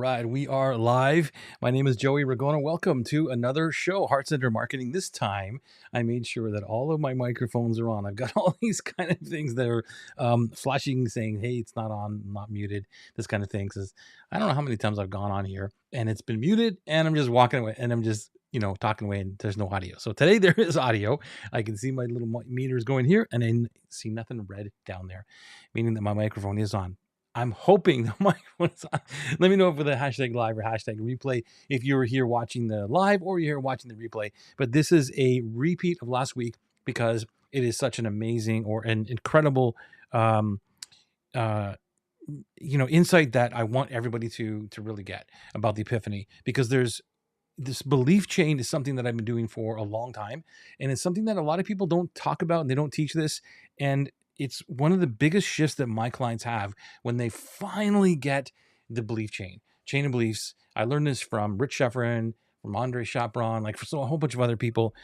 right, we are live. My name is Joey Ragona. Welcome to another show, Heart Center Marketing. This time, I made sure that all of my microphones are on. I've got all these kind of things that are flashing, saying, "Hey, it's not on, not muted." This kind of thing. Because I don't know how many times I've gone on here and it's been muted, and I'm just walking away, and I'm just talking away, and there's no audio. So today there is audio. I can see my little meters going here, and I see nothing red down there, meaning that my microphone is on. I'm hoping the microphone is on. Let me know for the hashtag live or hashtag replay if you were here watching the live or you're here watching the replay. But this is a repeat of last week because it is such an amazing or an incredible um, uh, insight that I want everybody to really get about the Epiphany, because there's this belief chain is something that I've been doing for a long time, and it's something that a lot of people don't talk about, and they don't teach this. And it's one of the biggest shifts that my clients have when they finally get the belief chain of beliefs. I learned this from Rich Sheffrin, from Andre Chaperon, like for a whole bunch of other people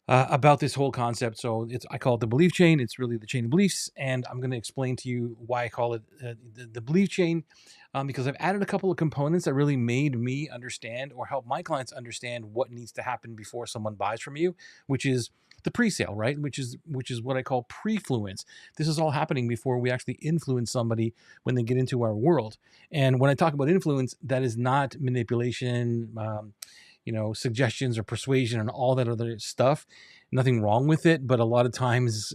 about this whole concept. So I call it the belief chain. It's really the chain of beliefs, and I'm going to explain to you why I call it the belief chain, because I've added a couple of components that really made me understand or help my clients understand what needs to happen before someone buys from you, which is the pre-sale, right? Which is what I call PreFluence. This is all happening before we actually influence somebody when they get into our world. And when I talk about influence, that is not manipulation, suggestions or persuasion and all that other stuff. Nothing wrong with it, but a lot of times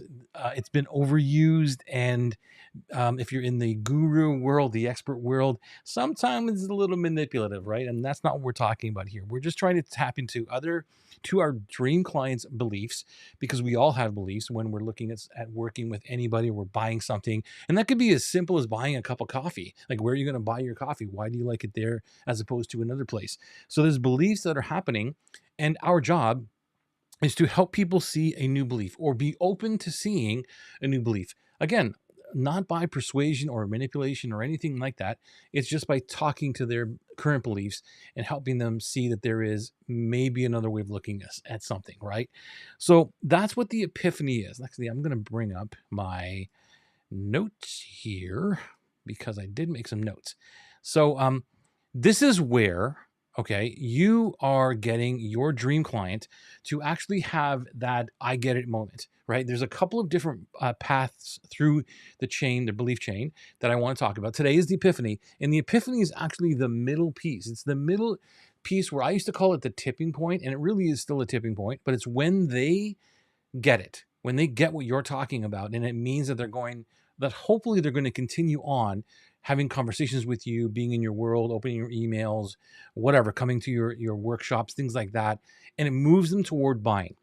it's been overused. And if you're in the guru world, the expert world, sometimes it's a little manipulative, right? And that's not what we're talking about here. We're just trying to tap into our dream clients' beliefs, because we all have beliefs when we're looking at working with anybody or we're buying something. And that could be as simple as buying a cup of coffee. Like, where are you going to buy your coffee? Why do you like it there as opposed to another place? So there's beliefs that are happening, and our job is to help people see a new belief or be open to seeing a new belief. Again, not by persuasion or manipulation or anything like that. It's just by talking to their current beliefs and helping them see that there is maybe another way of looking at something, right? So that's what the Epiphany is. Actually, I'm going to bring up my notes here because I did make some notes. So this is where, okay, you are getting your dream client to actually have that I get it moment, right? There's a couple of different paths through the belief chain that I want to talk about. Today is the Epiphany, and the Epiphany is actually the middle piece. It's the middle piece where I used to call it the tipping point, and it really is still a tipping point, but it's when they get it, when they get what you're talking about, and it means that hopefully they're going to continue on having conversations with you, being in your world, opening your emails, whatever, coming to your workshops, things like that. And it moves them toward buying.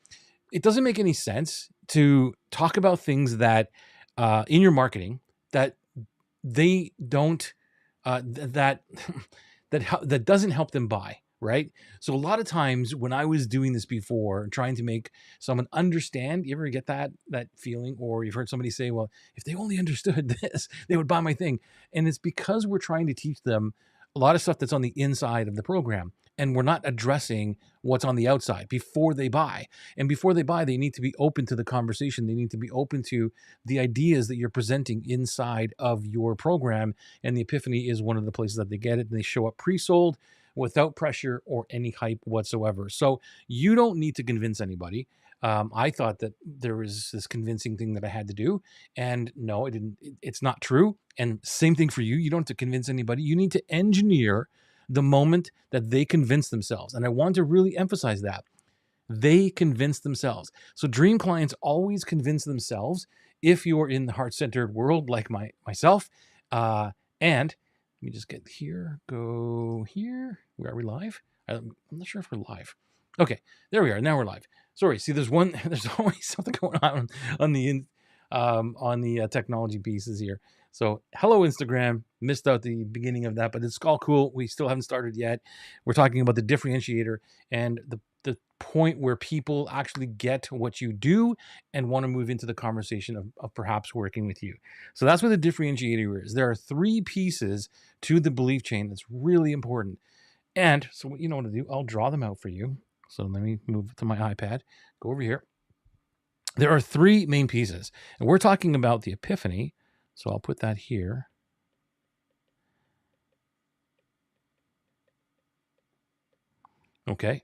It doesn't make any sense to talk about things that in your marketing that they don't, that that doesn't help them buy. Right. So a lot of times when I was doing this before, trying to make someone understand, you ever get that feeling, or you've heard somebody say, well, if they only understood this, they would buy my thing. And it's because we're trying to teach them a lot of stuff that's on the inside of the program. And we're not addressing what's on the outside before they buy. And before they buy, they need to be open to the conversation. They need to be open to the ideas that you're presenting inside of your program. And the Epiphany is one of the places that they get it. And they show up pre-sold, without pressure or any hype whatsoever. So you don't need to convince anybody. I thought that there was this convincing thing that I had to do, and no, it didn't. It's not true. And same thing for you. You don't have to convince anybody. You need to engineer the moment that they convince themselves. And I want to really emphasize that. They convince themselves. So dream clients always convince themselves if you're in the heart-centered world like myself. And let me just get here, go here. Are we live? I'm not sure if we're live. Okay, there we are. Now we're live. Sorry. See, there's always something going on the technology pieces here. So hello, Instagram. Missed out the beginning of that, but it's all cool. We still haven't started yet. We're talking about the differentiator and the point where people actually get what you do and want to move into the conversation of perhaps working with you. So that's what the differentiator is. There are 3 pieces to the belief chain that's really important. And so what you know what to do, I'll draw them out for you. So let me move to my iPad, go over here. There are 3 main pieces, and we're talking about the Epiphany. So I'll put that here. Okay.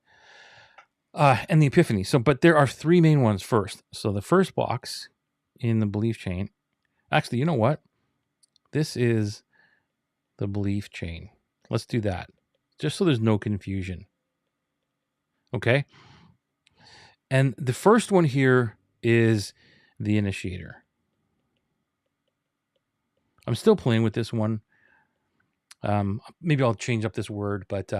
And the epiphany. So, but there are three main ones first. So the first box in the belief chain, actually, you know what? This is the belief chain. Let's do that. Just so there's no confusion. Okay. And the first one here is the initiator. I'm still playing with this one. Maybe I'll change up this word, but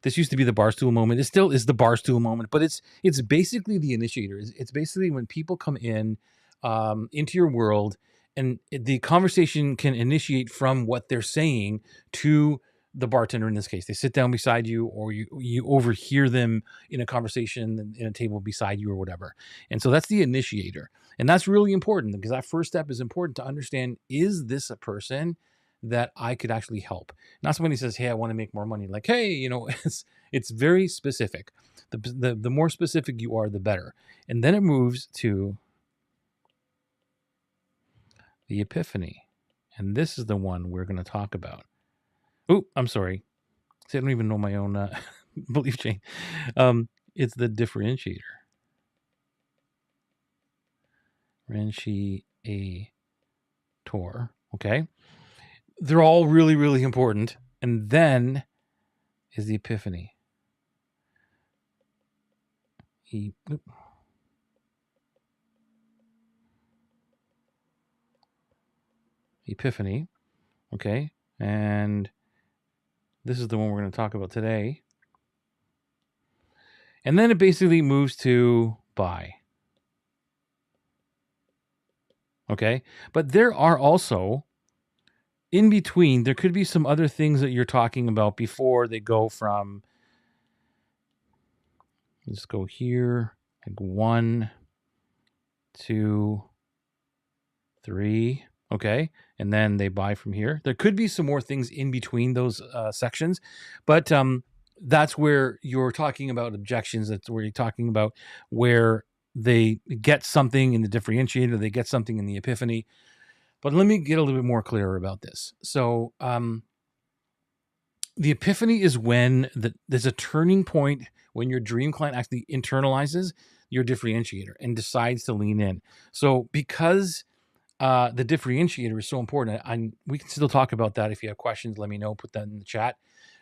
this used to be the barstool moment. It still is the barstool moment, but it's basically the initiator. It's basically when people come in into your world, and the conversation can initiate from what they're saying to the bartender. In this case, they sit down beside you, or you overhear them in a conversation in a table beside you, or whatever. And so that's the initiator, and that's really important because that first step is important to understand: is this a person that I could actually help? Not somebody says, "Hey, I want to make more money." Like, hey, it's very specific. The more specific you are, the better. And then it moves to the epiphany, and this is the one we're going to talk about. Oh, I'm sorry. See, I don't even know my own belief chain. It's the differentiator. Differentiator. Okay, they're all really, really important. And then is the epiphany. Epiphany. Okay. And this is the one we're going to talk about today. And then it basically moves to buy. Okay. But there are also, in between, there could be some other things that you're talking about before they go from, let's go here, like 1, 2, 3. Okay. And then they buy from here. There could be some more things in between those sections, but that's where you're talking about objections. That's where you're talking about where they get something in the differentiator, they get something in the epiphany. But let me get a little bit more clear about this. So the epiphany is when there's a turning point when your dream client actually internalizes your differentiator and decides to lean in. So because the differentiator is so important, we can still talk about that. If you have questions, let me know, put that in the chat.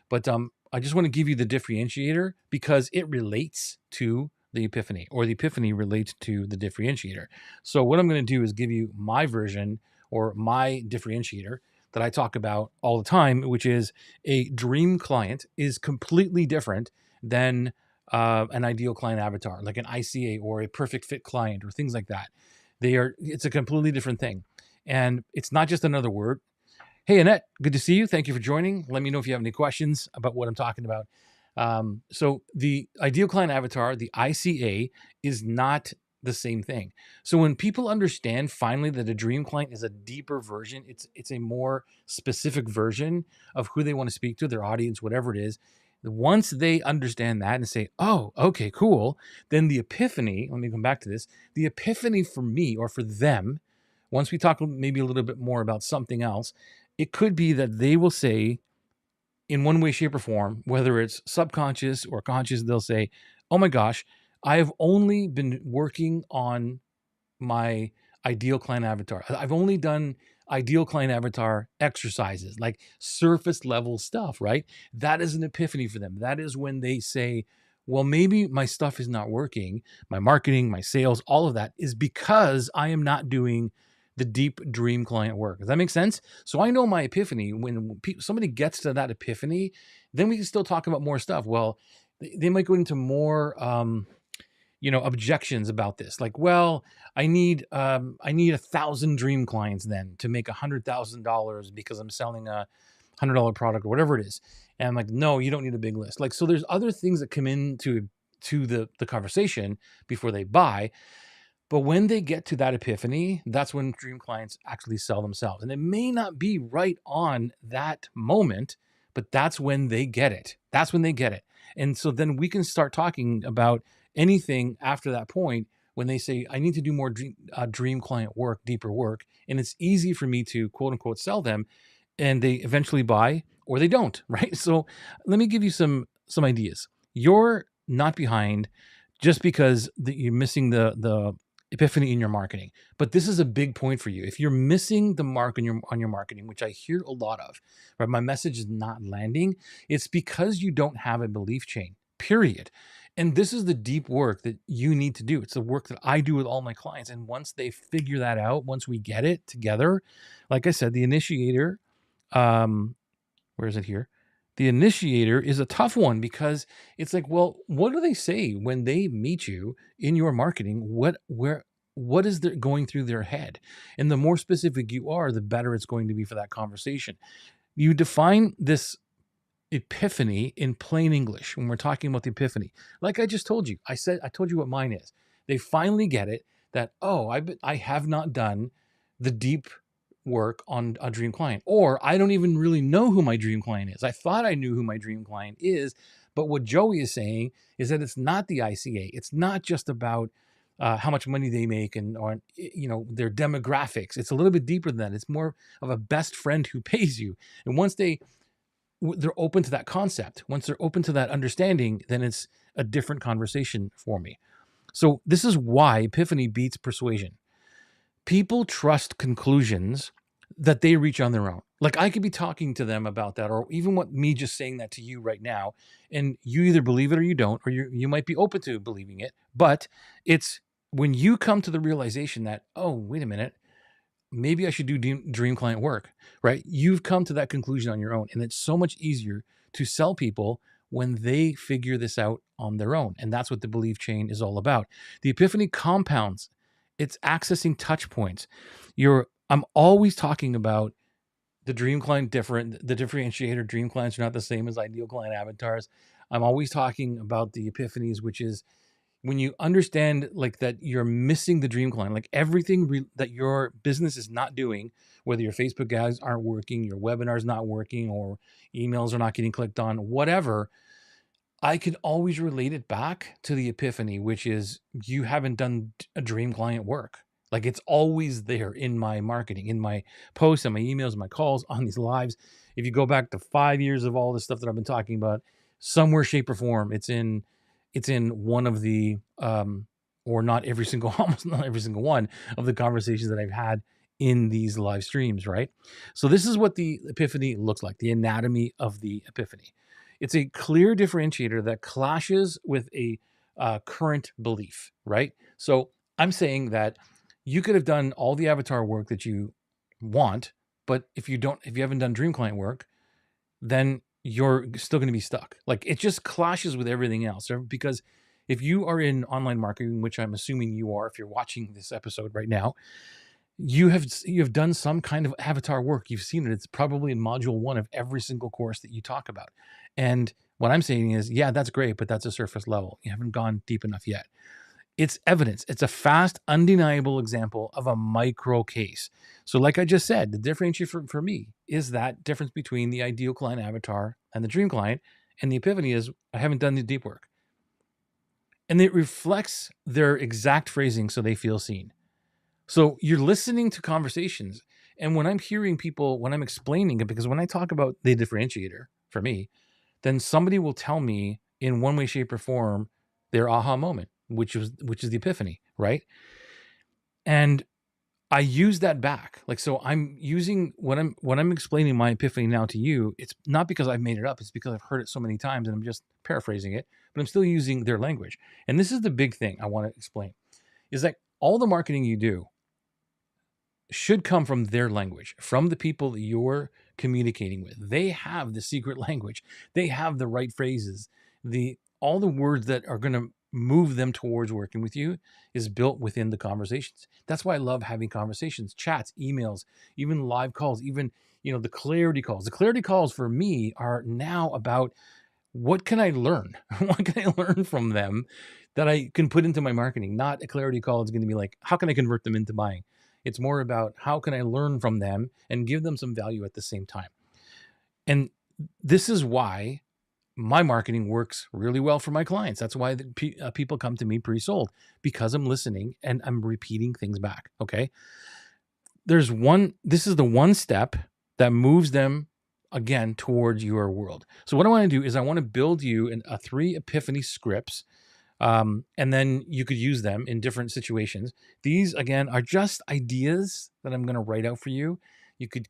But I just want to give you the differentiator because it relates to the epiphany, or the epiphany relates to the differentiator. So what I'm going to do is give you my version or my differentiator that I talk about all the time, which is a dream client is completely different than an ideal client avatar, like an ICA or a perfect fit client or things like that. It's a completely different thing. And it's not just another word. Hey, Annette, good to see you. Thank you for joining. Let me know if you have any questions about what I'm talking about. So the ideal client avatar, the ICA, is not the same thing. So when people understand finally that a dream client is a deeper version, it's a more specific version of who they want to speak to, their audience, whatever it is. Once they understand that and say, oh, okay, cool, then the epiphany, let me come back to this, the epiphany for me or for them, once we talk maybe a little bit more about something else, it could be that they will say, in one way, shape, or form, whether it's subconscious or conscious, they'll say, oh my gosh, I have only been working on my ideal client avatar. I've only done ideal client avatar exercises, like surface level stuff, right? That is an epiphany for them. That is when they say, well, maybe my stuff is not working. My marketing, my sales, all of that is because I am not doing the deep dream client work. Does that make sense? So I know my epiphany. When somebody gets to that epiphany, then we can still talk about more stuff. Well, they might go into more objections about this, like, well, I need 1,000 dream clients then to make $100,000 because I'm selling a $100 product or whatever it is. And I'm like, no, you don't need a big list. Like, so there's other things that come into the conversation before they buy. But when they get to that epiphany, that's when dream clients actually sell themselves. And it may not be right on that moment, but that's when they get it. That's when they get it. And so then we can start talking about anything after that point when they say, I need to do more dream client work, deeper work. And it's easy for me to quote unquote sell them, and they eventually buy or they don't, right? So let me give you some ideas. you're not behind just because you're missing the epiphany in your marketing. But this is a big point for you. If you're missing the mark on your marketing, which I hear a lot of, right? My message is not landing. It's because you don't have a belief chain. Period. And this is the deep work that you need to do. It's the work that I do with all my clients. And once they figure that out, once we get it together, like I said, the initiator, where is it here? The initiator is a tough one because it's like, well, what do they say when they meet you in your marketing? What is going through their head? And the more specific you are, the better it's going to be for that conversation. You define this epiphany in plain English when we're talking about the epiphany. Like I just told you, I told you what mine is. They finally get it that, oh, I have not done the deep work on a dream client, or I don't even really know who my dream client is. I thought I knew who my dream client is, but what Joey is saying is that it's not the ICA. It's not just about how much money they make or their demographics. It's a little bit deeper than that. It's more of a best friend who pays you. And once they're open to that concept, once they're open to that understanding, then it's a different conversation for me. So this is why epiphany beats persuasion. People trust conclusions that they reach on their own. Like I could be talking to them about that, or even me just saying that to you right now, and you either believe it or you don't, or you might be open to believing it. But it's when you come to the realization that, oh, wait a minute, maybe I should do dream client work, right? You've come to that conclusion on your own, and it's so much easier to sell people when they figure this out on their own. And that's what the belief chain is all about. The epiphany compounds. It's accessing touch points. I'm always talking about the dream client different. The differentiator dream clients are not the same as ideal client avatars. I'm always talking about the epiphanies, which is when you understand like that you're missing the dream client, like everything that your business is not doing, whether your Facebook ads aren't working, your webinar's not working, or emails are not getting clicked on, whatever. I can always relate it back to the epiphany, which is you haven't done a dream client work. Like it's always there in my marketing, in my posts, and my emails, my calls, on these lives. If you go back to 5 years of all the stuff that I've been talking about, somewhere, shape, or form, it's in one of the or not every single, almost not every single one of the conversations that I've had in these live streams, right? So this is what the epiphany looks like, the anatomy of the epiphany. It's a clear differentiator that clashes with a current belief, right? So I'm saying that you could have done all the avatar work that you want, but if you haven't done dream client work, then you're still going to be stuck. Like it just clashes with everything else. Because if you are in online marketing, which I'm assuming you are, if you're watching this episode right now, you have done some kind of avatar work. You've seen it. It's probably in module 1 of every single course that you talk about. And what I'm saying is, yeah, that's great, but that's a surface level. You haven't gone deep enough yet. It's evidence. It's a fast, undeniable example of a micro case. So like I just said, the differentiator for me is that difference between the ideal client avatar and the dream client. And the epiphany is I haven't done the deep work. And it reflects their exact phrasing so they feel seen. So you're listening to conversations. And when I'm hearing people, when I'm explaining it, because when I talk about the differentiator for me, then somebody will tell me in one way, shape, or form their aha moment, which is the epiphany, right? And I use that back. Like, so I'm using when I'm explaining my epiphany now to you, it's not because I've made it up. It's because I've heard it so many times and I'm just paraphrasing it, but I'm still using their language. And this is the big thing I want to explain is that all the marketing you do should come from their language, from the people that you're communicating with. They have the secret language. They have the right phrases. All the words that are going to move them towards working with you is built within the conversations. That's why I love having conversations, chats, emails, even live calls, even, the clarity calls. The clarity calls for me are now about what can I learn? What can I learn from them that I can put into my marketing? Not a clarity call is going to be like, how can I convert them into buying? It's more about how can I learn from them and give them some value at the same time. And this is why my marketing works really well for my clients. That's why people come to me pre-sold, because I'm listening and I'm repeating things back. Okay. This is the one step that moves them again, towards your world. So what I want to do is I want to build you a 3 epiphany scripts, and then you could use them in different situations. These, again, are just ideas that I'm going to write out for you. You could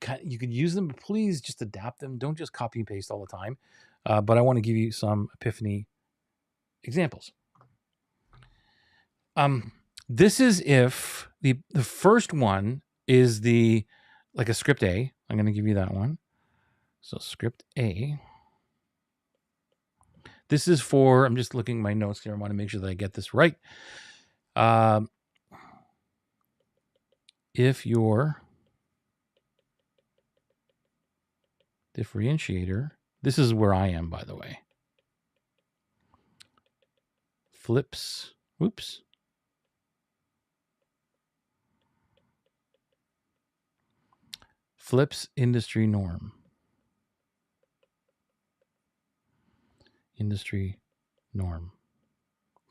use them, but please just adapt them. Don't just copy and paste all the time. But I want to give you some epiphany examples. This is if the first one is like a script A. I'm going to give you that one. So script A. This is for, I'm just looking at my notes here. I want to make sure that I get this right. If your differentiator, this is where I am, by the way, flips industry norm.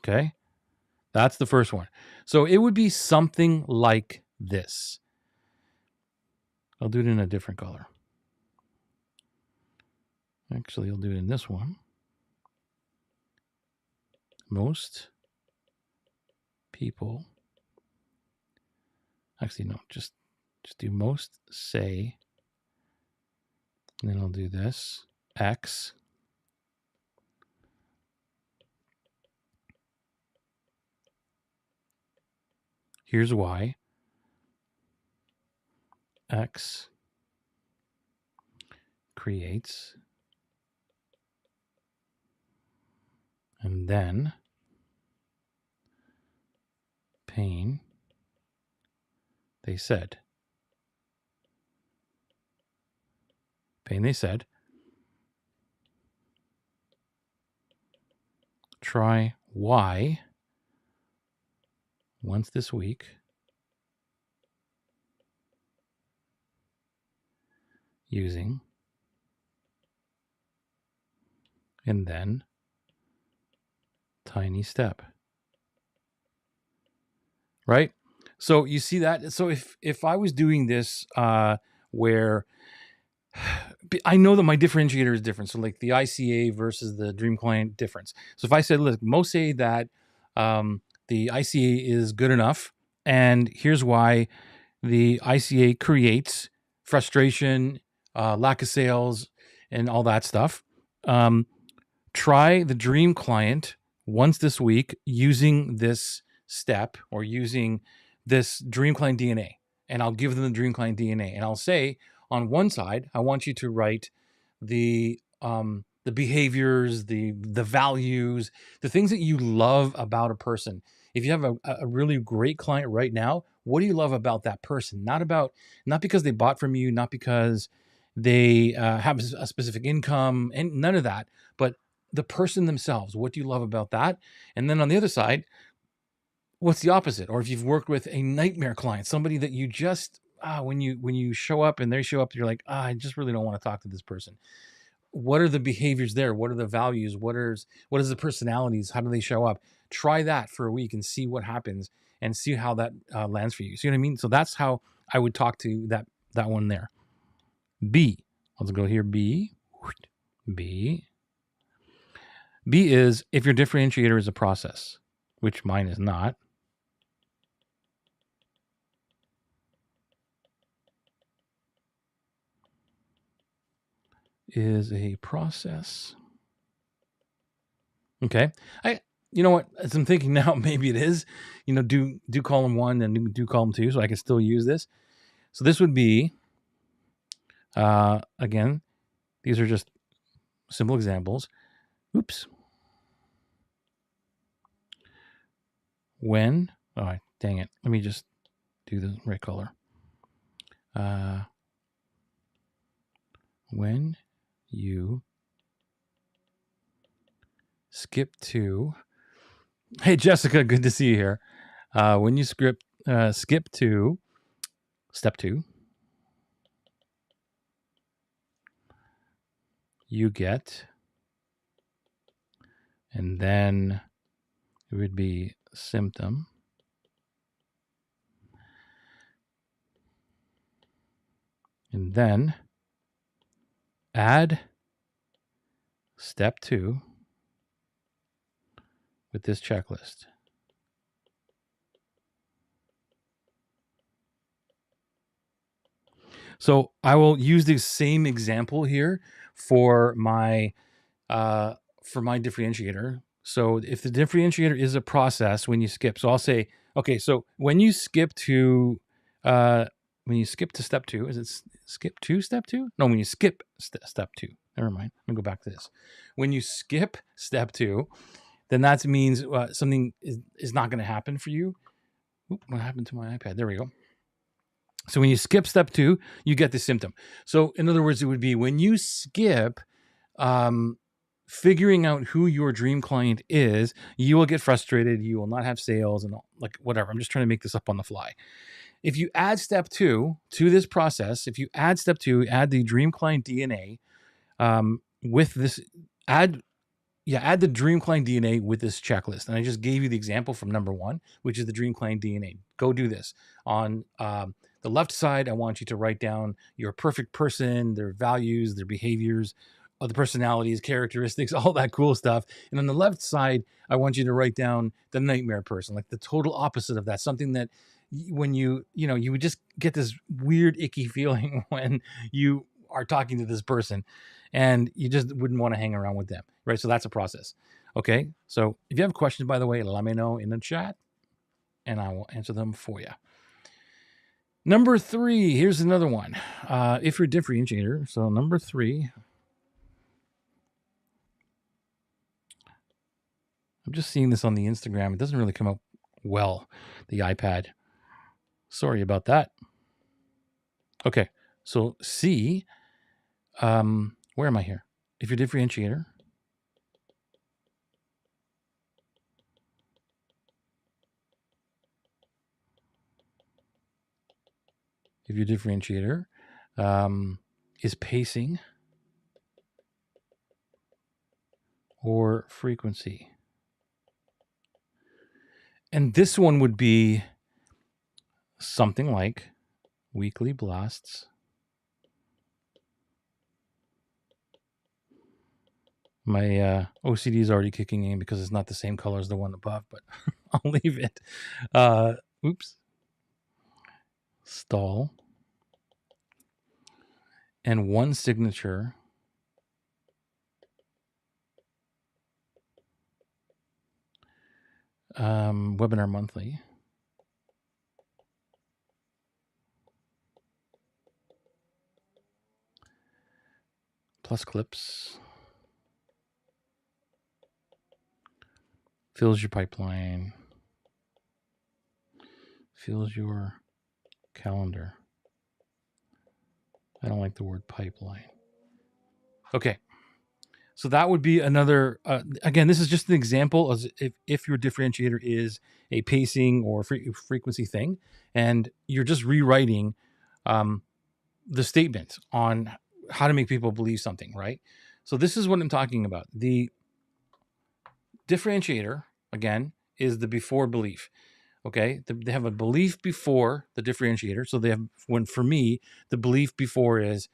Okay, that's the first one. So it would be something like this. I'll do it in a different color. Actually, I'll do it in this one. Most people, actually no, just do most say, and then I'll do this, X. Here's why. X creates, and then pain, they said. Pain, they said. Try Y once this week. Using, and then tiny step. Right? So you see that? So if I was doing this where I know that my differentiator is different. So like the ICA versus the Dream Client difference. So if I said, look, most say that the ICA is good enough, and here's why: the ICA creates frustration, lack of sales, and all that stuff. Try the Dream Client once this week using this step or using this Dream Client DNA. And I'll give them the Dream Client DNA. And I'll say, on one side, I want you to write the behaviors, the values, the things that you love about a person. If you have a really great client right now, what do you love about that person? Not because they bought from you, not because they have a specific income, and none of that, but the person themselves. What do you love about that? And then on the other side, what's the opposite? Or if you've worked with a nightmare client, somebody that you just when you show up and they show up, you're like, I just really don't want to talk to this person. What are the behaviors there? What are the values? What is the personalities? How do they show up? Try that for a week and see what happens, and see how that lands for you. See what I mean? So that's how I would talk to that one there. B. Let's go here. B. B is if your differentiator is a process, which mine is not. Is a process. Okay. You know what? As I'm thinking now, maybe it is. Do column 1 and do column 2, so I can still use this. So this would be, again, these are just simple examples. Oops. When, oh, dang it. Let me just do the right color. When you skip to, hey, Jessica, good to see you here. When you skip to step 2, you get, and then it would be symptom, and then add step 2 with this checklist. So I will use the same example here for my differentiator. So if the differentiator is a process when you skip, so I'll say, okay, so when you skip to step 2, is it skip to step 2? No, when you skip step 2. Never mind. Let me go back to this. When you skip step 2, then that means something is not going to happen for you. Oop, what happened to my iPad? There we go. So when you skip step 2, you get the symptom. So in other words, it would be when you skip figuring out who your dream client is, you will get frustrated. You will not have sales and like whatever. I'm just trying to make this up on the fly. If you add step 2 to this process, if you add step 2, add the dream client DNA with this, add the dream client DNA with this checklist. And I just gave you the example from number 1, which is the dream client DNA. Go do this. On the left side, I want you to write down your perfect person, their values, their behaviors, the personalities, characteristics, all that cool stuff. And on the left side, I want you to write down the nightmare person, like the total opposite of that. Something that when you would just get this weird, icky feeling when you are talking to this person and you just wouldn't want to hang around with them, right? So that's a process. Okay. So if you have questions, by the way, let me know in the chat and I will answer them for you. Number 3, here's another one. If you're a differentiator, so number 3, I'm just seeing this on the Instagram. It doesn't really come out well, the iPad. Sorry about that. Okay, so C, where am I here? If you're a differentiator, is pacing or frequency. And this one would be something like weekly blasts. My OCD is already kicking in because it's not the same color as the one above, but I'll leave it. Oops. Stall. And 1 signature. Webinar monthly. Plus clips. Fills your pipeline. Fills your calendar. I don't like the word pipeline. Okay. So that would be another, again, this is just an example of if your differentiator is a pacing or frequency thing, and you're just rewriting the statement on how to make people believe something, right? So this is what I'm talking about. The differentiator, again, is the before belief. Okay, they have a belief before the differentiator. So they have, when for me, the belief before is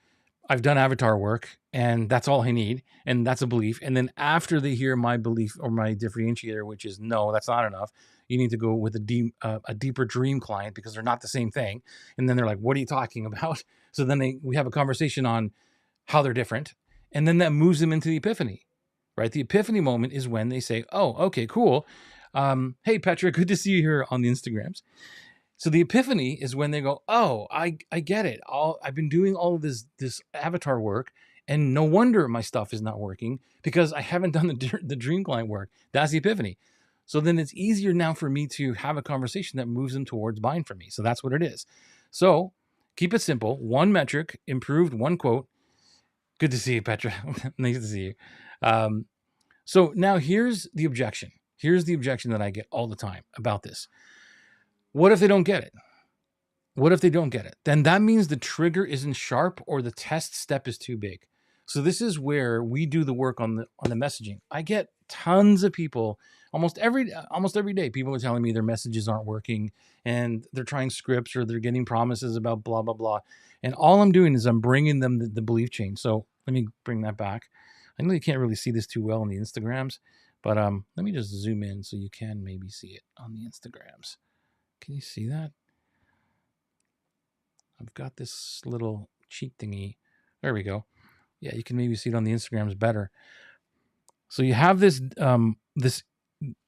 I've done avatar work and that's all I need. And that's a belief. And then after they hear my belief or my differentiator, which is no, that's not enough. You need to go with a deeper dream client because they're not the same thing. And then they're like, what are you talking about? So then we have a conversation on how they're different. And then that moves them into the epiphany, right? The epiphany moment is when they say, oh, okay, cool. Hey, Petra, good to see you here on the Instagrams. So the epiphany is when they go, oh, I get it. I've been doing all of this avatar work, and no wonder my stuff is not working because I haven't done the dream client work. That's the epiphany. So then it's easier now for me to have a conversation that moves them towards buying from me. So that's what it is. So keep it simple. 1 metric, improved, 1 quote. Good to see you, Petra. Nice to see you. So now here's the objection. Here's the objection that I get all the time about this. What if they don't get it? What if they don't get it? Then that means the trigger isn't sharp or the test step is too big. So this is where we do the work on the messaging. I get tons of people almost every day. People are telling me their messages aren't working and they're trying scripts or they're getting promises about blah, blah, blah. And all I'm doing is I'm bringing them the belief change. So Let me bring that back. I know you can't really see this too well on the Instagrams, but let me just zoom in so you can maybe see it on the Instagrams. Can you see that? I've got this little cheat thingy. There we go. Yeah, you can maybe see it on the Instagrams better. So you have this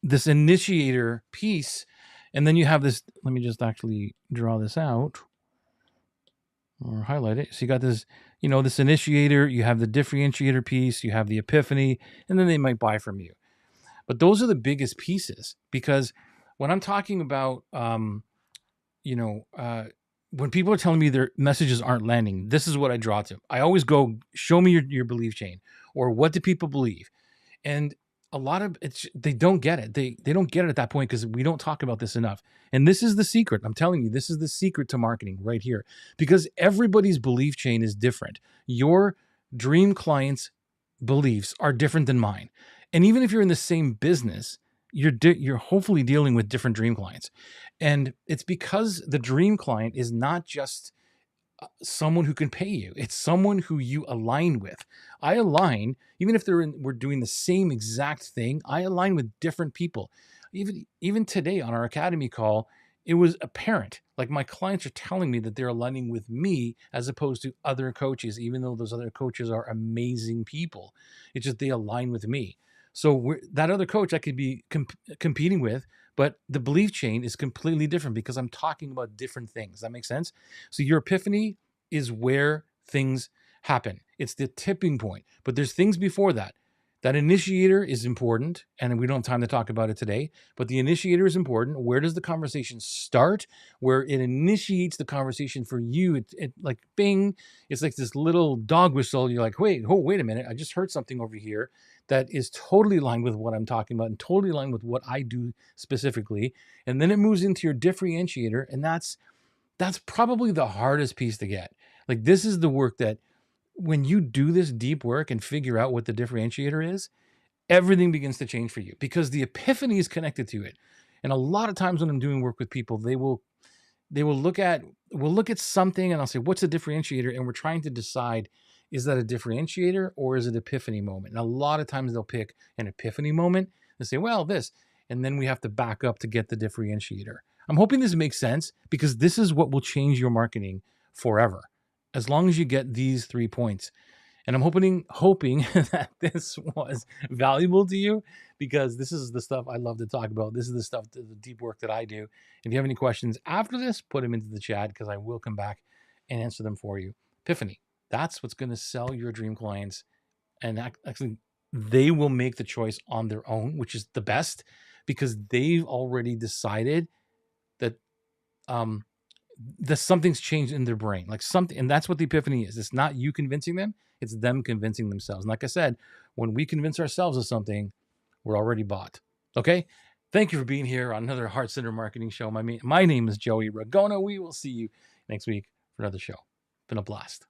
this initiator piece, and then you have this. Let me just actually draw this out or highlight it. So you got this, this initiator. You have the differentiator piece. You have the epiphany, and then they might buy from you. But those are the biggest pieces, because when I'm talking about, when people are telling me their messages aren't landing, this is what I draw to. I always go, show me your belief chain, or what do people believe? And a lot of they don't get it. They don't get it at that point because we don't talk about this enough. And this is the secret. I'm telling you, this is the secret to marketing right here, because everybody's belief chain is different. Your dream client's beliefs are different than mine. And even if you're in the same business, you're hopefully dealing with different dream clients. And it's because the dream client is not just someone who can pay you. It's someone who you align with. I align, even if we're doing the same exact thing, I align with different people. Even today on our academy call, it was apparent. Like, my clients are telling me that they're aligning with me as opposed to other coaches, even though those other coaches are amazing people. It's just they align with me. So that other coach I could be competing with, but the belief chain is completely different because I'm talking about different things. That makes sense? So your epiphany is where things happen. It's the tipping point. But there's things before that. That initiator is important, and we don't have time to talk about it today, but the initiator is important. Where does the conversation start? Where it initiates the conversation for you. It like bing, it's like this little dog whistle. You're like, wait a minute. I just heard something over here that is totally aligned with what I'm talking about and totally aligned with what I do specifically. And then it moves into your differentiator, and that's probably the hardest piece to get. Like, this is the work that when you do this deep work and figure out what the differentiator is, everything begins to change for you, because the epiphany is connected to it. And a lot of times when I'm doing work with people, we'll look at something and I'll say, what's the differentiator? And we're trying to decide, is that a differentiator or is it epiphany moment? And a lot of times they'll pick an epiphany moment and say, well, this, and then we have to back up to get the differentiator. I'm hoping this makes sense, because this is what will change your marketing forever, as long as you get these 3 points. And I'm hoping that this was valuable to you, because this is the stuff I love to talk about. This is the stuff, the deep work that I do. If you have any questions after this, put them into the chat, because I will come back and answer them for you. Epiphany, that's what's going to sell your dream clients. And actually, they will make the choice on their own, which is the best, because they've already decided that something's changed in their brain, like something. And that's what the epiphany is. It's not you convincing them, it's them convincing themselves. And like I said, when we convince ourselves of something, we're already bought. Okay. Thank you for being here on another Heart Center Marketing Show. My name is Joey Ragona. We will see you next week for another show. Been a blast.